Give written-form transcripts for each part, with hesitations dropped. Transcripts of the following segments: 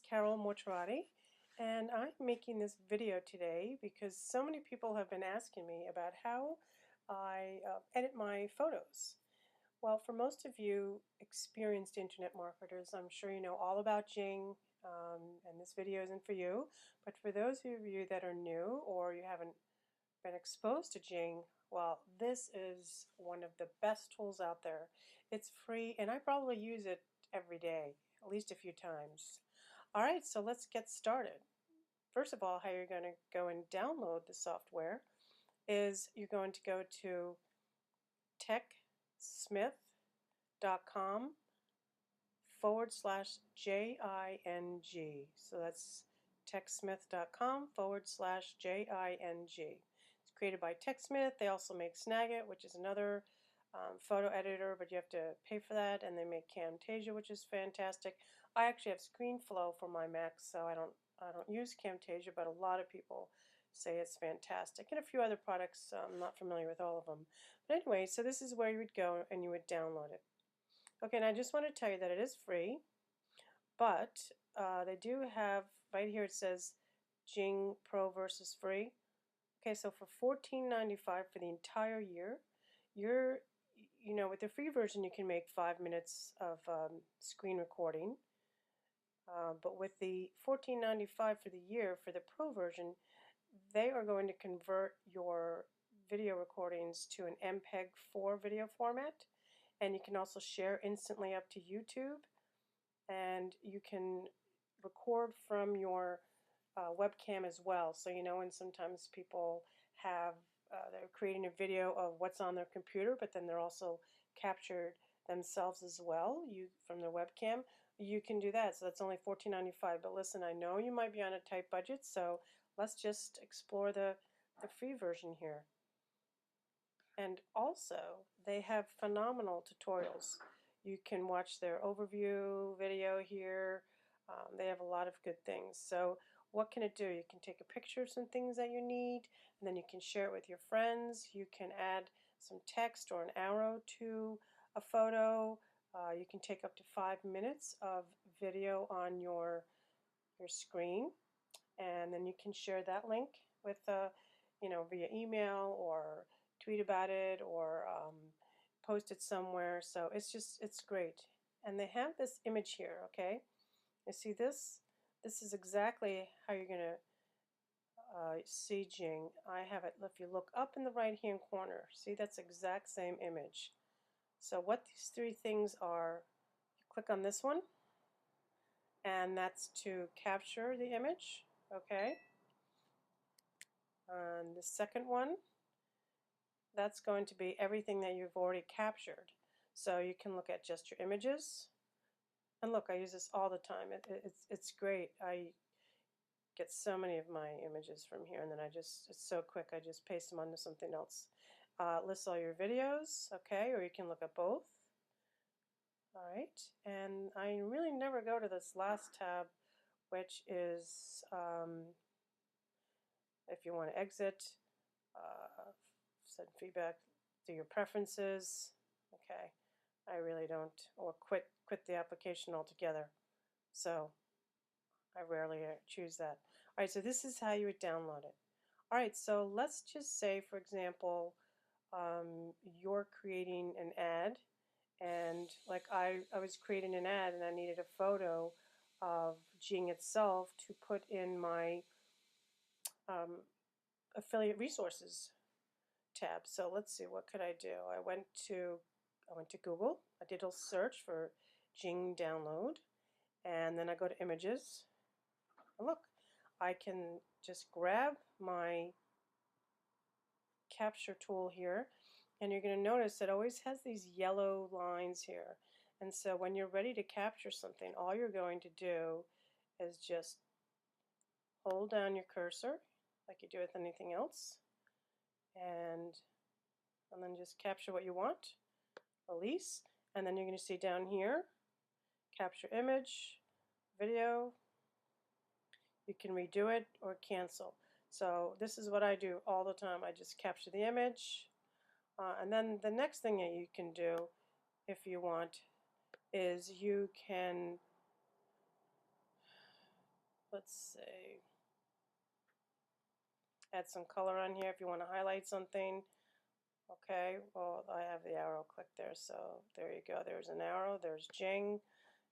Carol Mortarotti, and I'm making this video today because so many people have been asking me about how I edit my photos. Well, for most of you experienced internet marketers, I'm sure you know all about Jing, and this video isn't for you. But for those of you that are new or you haven't been exposed to Jing, well, this is one of the best tools out there. It's free, and I probably use it every day, at least a few times. All right, so let's get started. First of all, how you're going to go and download the software is you're going to go to techsmith.com/JING. So that's techsmith.com/JING. It's created by TechSmith. They also make Snagit, which is another photo editor, but you have to pay for that, and they make Camtasia, which is fantastic. I actually have ScreenFlow for my Mac, so I don't use Camtasia, but a lot of people say it's fantastic, and a few other products. I'm not familiar with all of them, but anyway, so this is where you would go and you would download it. Okay, and I just want to tell you that it is free, but they do have right here. It says Jing Pro versus free. Okay, so for $14.95 for the entire year, with the free version you can make 5 minutes of screen recording. But with the $14.95 for the year for the Pro version, they are going to convert your video recordings to an MPEG-4 video format, and you can also share instantly up to YouTube, and you can record from your webcam as well. So and sometimes people have they're creating a video of what's on their computer, but then they're also captured themselves as well from their webcam. You can do that. So that's only $14.95. But listen, I know you might be on a tight budget, so let's just explore the free version here. And also, they have phenomenal tutorials. You can watch their overview video here. They have a lot of good things. So what can it do? You can take a picture of some things that you need, and then you can share it with your friends. You can add some text or an arrow to a photo. You can take up to 5 minutes of video on your screen, and then you can share that link with via email or tweet about it or post it somewhere. So it's great. And they have this image here, okay? You see this? This is exactly how you're going to see Jing. I have it, if you look up in the right hand corner, see, that's the exact same image. So what these three things are, you click on this one, and that's to capture the image, okay? And the second one, that's going to be everything that you've already captured. So you can look at just your images. And look, I use this all the time. It's great. I get so many of my images from here, and then it's so quick. I just paste them onto something else. Lists all your videos, okay, or you can look at both. All right, and I really never go to this last tab, which is if you want to exit, send feedback to your preferences. Okay, I really don't, or quit the application altogether. So I rarely choose that. All right, so this is how you would download it. All right, so let's just say, for example, you're creating an ad, and like I was creating an ad, and I needed a photo of Jing itself to put in my affiliate resources tab. So let's see, what could I do? I went to Google. I did a search for Jing download, and then I go to images. And look, I can just grab my capture tool here, and you're going to notice it always has these yellow lines here. And so when you're ready to capture something, all you're going to do is just hold down your cursor like you do with anything else, and then just capture what you want, release, and then you're going to see down here, capture image, video. You can redo it or cancel. So this is what I do all the time. I just capture the image, and then the next thing that you can do, if you want, is you can let's say, add some color on here if you want to highlight something. Okay, well, I have the arrow clicked there, so there you go. There's an arrow. There's Jing.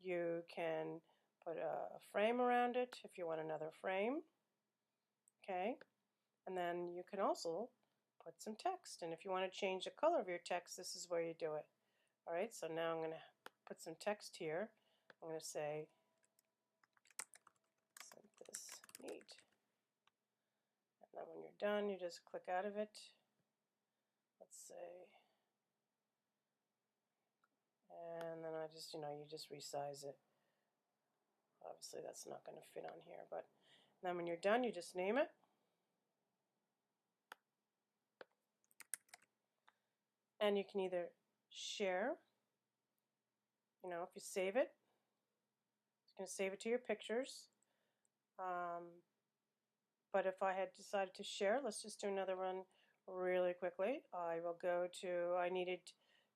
You can put a frame around it if you want another frame. Okay, and then you can also put some text. And if you want to change the color of your text, this is where you do it. All right, so now I'm going to put some text here. I'm going to say, "Isn't this neat?" And then when you're done, you just click out of it. Let's say, and then I just, you just resize it. Obviously, that's not going to fit on here, but then when you're done, you just name it. And you can either share, if you save it, it's going to save it to your pictures. But if I had decided to share, let's just do another one really quickly. I needed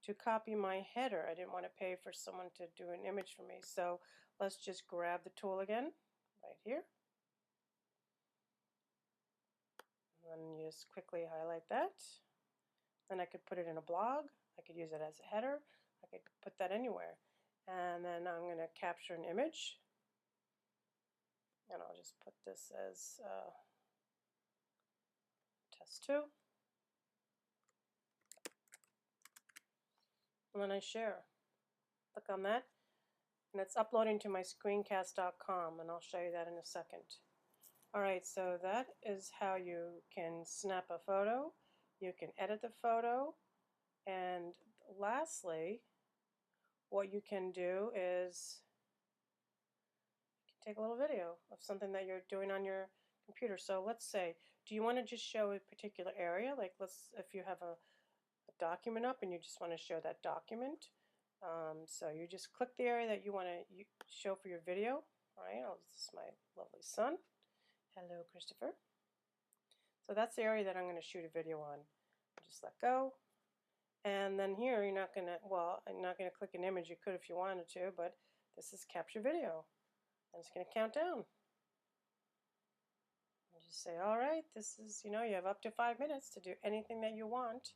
to copy my header. I didn't want to pay for someone to do an image for me. So let's just grab the tool again, right here. And then you just quickly highlight that. Then I could put it in a blog. I could use it as a header. I could put that anywhere. And then I'm going to capture an image. And I'll just put this as test 2. And then I share. Click on that. And it's uploading to my screencast.com, and I'll show you that in a second. Alright, so that is how you can snap a photo. You can edit the photo. And lastly, what you can do is take a little video of something that you're doing on your computer. So let's say, do you want to just show a particular area? Like if you have a document up and you just want to show that document. So you just click the area that you want to show for your video. All right, this is my lovely son. Hello, Christopher. So that's the area that I'm going to shoot a video on. Just let go. And then here, I'm not going to click an image. You could if you wanted to, but this is capture video. And it's going to count down. You just say, all right, this is, you have up to 5 minutes to do anything that you want.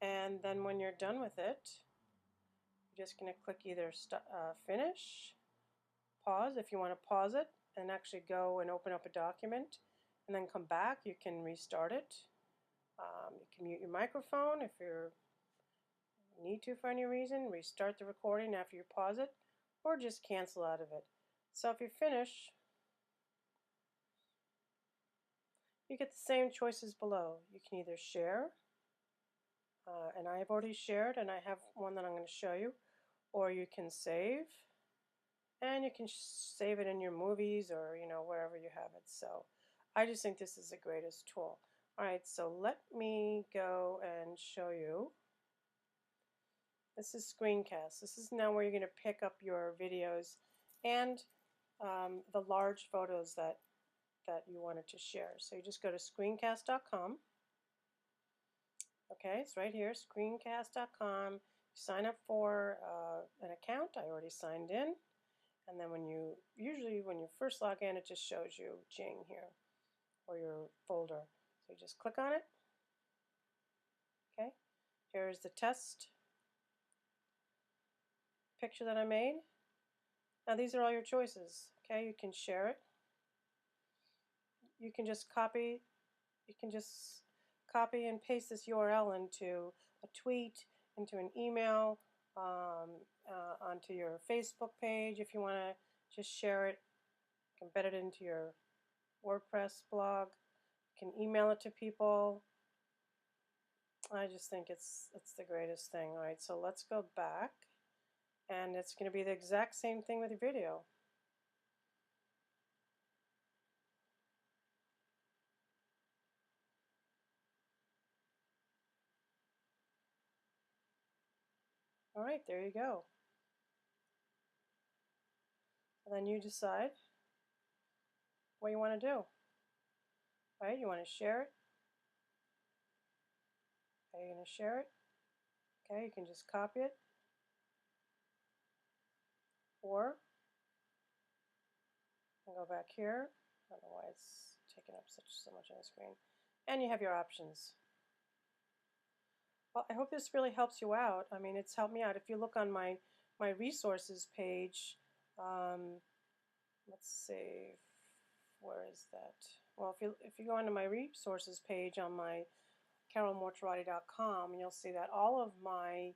And then when you're done with it, you're just going to click either finish, pause if you want to pause it, and actually go and open up a document, and then come back. You can restart it. You can mute your microphone if you need to for any reason. Restart the recording after you pause it, or just cancel out of it. So if you finish, you get the same choices below. You can either share, and I have already shared, and I have one that I'm going to show you, or you can save, and you can save it in your movies or wherever you have it. So I just think this is the greatest tool. Alright, so let me go and show you. This is Screencast. This is now where you're going to pick up your videos and the large photos that you wanted to share. So you just go to screencast.com. Okay, it's right here, screencast.com. Sign up for an account. I already signed in. And then when you first log in, it just shows you Jing here, or your folder. So you just click on it. Okay, here's the test picture that I made. Now these are all your choices. Okay, you can share it. You can just copy and paste this URL into a tweet, into an email, onto your Facebook page if you want to just share it. You can embed it into your WordPress blog. You can email it to people. I just think it's the greatest thing. All right, so let's go back, and it's going to be the exact same thing with your video. All right, there you go. And then you decide what you want to do. All right, you want to share it. Okay, you're going to share it. Okay, you can just copy it. Or Go back here. I don't know why it's taking up so much on the screen. And you have your options. Well, I hope this really helps you out. I mean, it's helped me out. If you look on my resources page, let's see, where is that? Well, if you go onto my resources page on my carolmortarotti.com, you'll see that all of my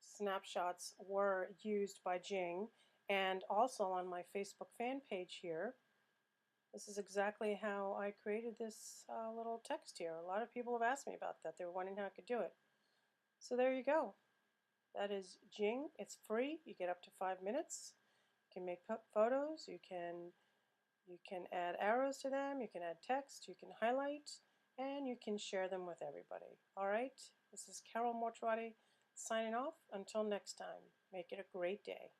snapshots were used by Jing, and also on my Facebook fan page here. This is exactly how I created this little text here. A lot of people have asked me about that. They were wondering how I could do it. So there you go. That is Jing. It's free. You get up to 5 minutes. You can make photos. You can add arrows to them. You can add text. You can highlight, and you can share them with everybody. All right. This is Carol Mortarotti signing off. Until next time. Make it a great day.